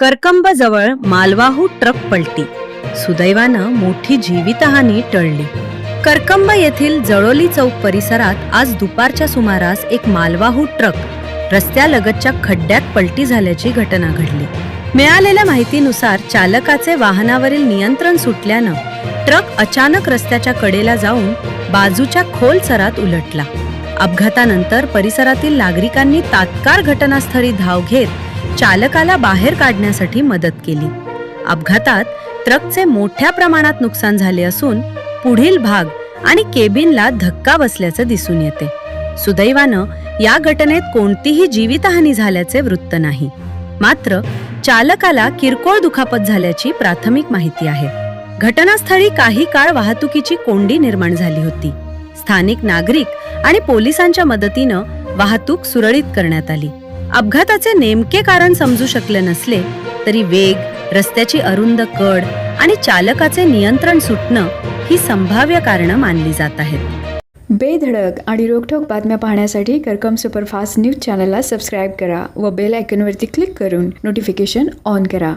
करकंबजवळ मालवाहू ट्रक पलटी, सुदैवानं मोठी जीवितहानी टळली. करकंब येथील जळोली चौक परिसरात आज दुपारच्या सुमारास एक मालवाहू ट्रक रस्त्यालगतच्या खड्ड्यात पलटी झाल्याची घटना घडली. मिळालेल्या माहितीनुसार चालकाचे वाहनावरील नियंत्रण सुटल्यानं ट्रक अचानक रस्त्याच्या कडेला जाऊन बाजूच्या खोल चरात उलटला. अपघातानंतर परिसरातील नागरिकांनी तात्काळ घटनास्थळी धाव घेत चालकाला बाहेर काढण्यासाठी मदत केली. अपघातात ट्रकचे मोठ्या प्रमाणात नुकसान झाले असून पुढील भाग आणि केबिनला धक्का बसल्याचं दिसून येते. सुदैवानं या घटनेत कोणतीही जीवितहानी झाल्याचे वृत्त नाही. मात्र चालकाला किरकोळ दुखापत झाल्याची प्राथमिक माहिती आहे. घटनास्थळी काही काळ वाहतुकीची कोंडी निर्माण झाली होती. स्थानिक नागरिक आणि पोलिसांच्या मदतीनं वाहतूक सुरळीत करण्यात आली. अपघाताचे नेमके कारण समजू शकले नसले तरी वेग, रस्त्याची अरुंद कड आणि चालकाचे नियंत्रण सुटणं ही संभाव्य कारणं मानली जात आहेत. बेधडक आणि रोखठोक बातम्या पाहण्यासाठी करकम सुपरफास्ट न्यूज चॅनलला सबस्क्राईब करा व बेल आयकॉनवरती क्लिक करून नोटिफिकेशन ऑन करा.